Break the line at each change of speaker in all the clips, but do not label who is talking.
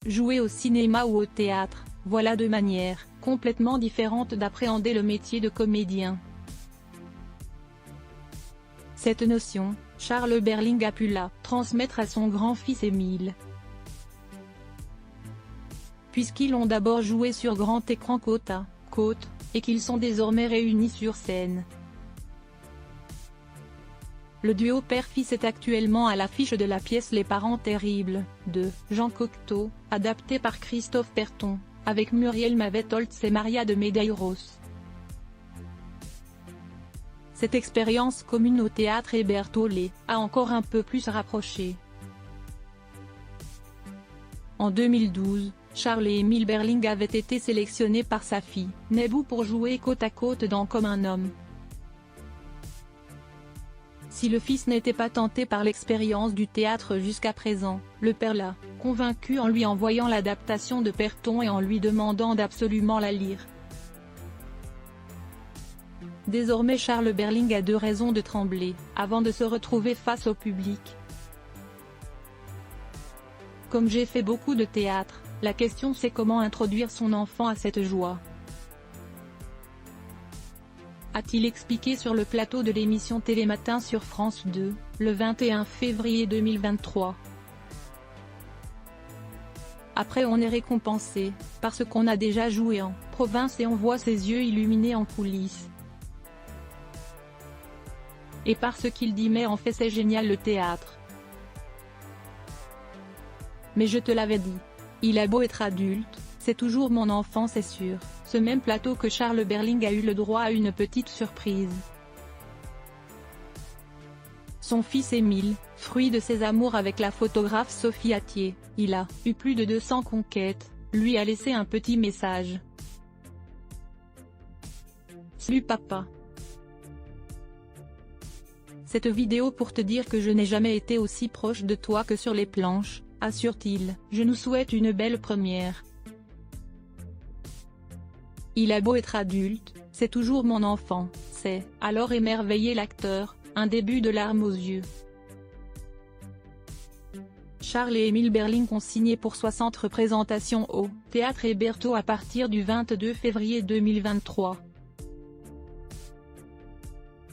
Jouer au cinéma ou au théâtre, voilà deux manières complètement différentes d'appréhender le métier de comédien. Cette notion, Charles Berling a pu la transmettre à son grand-fils Émile. Puisqu'ils ont d'abord joué sur grand écran côte à côte, et qu'ils sont désormais réunis sur scène. Le duo père-fils est actuellement à l'affiche de la pièce Les Parents Terribles, de Jean Cocteau, adaptée par Christophe Berton, avec Muriel Mavet-Holtz et Maria de Medeiros. Cette expérience commune au théâtre et Berthaud les a encore un peu plus rapprochés. En 2012, Charles et Émile Berling avaient été sélectionnés par sa fille, Nebou, pour jouer côte à côte dans Comme un homme. Si le fils n'était pas tenté par l'expérience du théâtre jusqu'à présent, le père l'a convaincu en lui envoyant l'adaptation de Berton et en lui demandant d'absolument la lire. Désormais Charles Berling a deux raisons de trembler, avant de se retrouver face au public. Comme j'ai fait beaucoup de théâtre, la question c'est comment introduire son enfant à cette joie. A-t-il expliqué sur le plateau de l'émission Télématin sur France 2, le 21 février 2023. Après on est récompensé, parce qu'on a déjà joué en province et on voit ses yeux illuminés en coulisses. Et parce qu'il dit mais en fait c'est génial le théâtre. Mais je te l'avais dit. Il a beau être adulte, c'est toujours mon enfant c'est sûr. Ce même plateau que Charles Berling a eu le droit à une petite surprise. Son fils Émile, fruit de ses amours avec la photographe Sophie Attier, il a eu plus de 200 conquêtes, lui a laissé un petit message. Salut papa. Cette vidéo pour te dire que je n'ai jamais été aussi proche de toi que sur les planches, assure-t-il. Je nous souhaite une belle première. Il a beau être adulte, c'est toujours mon enfant, c'est alors émerveillé l'acteur, un début de larmes aux yeux. Charles et Émile Berling ont signé pour 60 représentations au Théâtre et Berthaud à partir du 22 février 2023.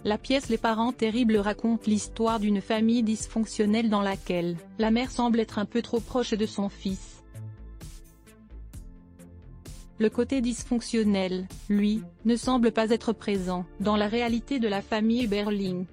La pièce Les Parents Terribles raconte l'histoire d'une famille dysfonctionnelle dans laquelle la mère semble être un peu trop proche de son fils. Le côté dysfonctionnel, lui, ne semble pas être présent dans la réalité de la famille Berling.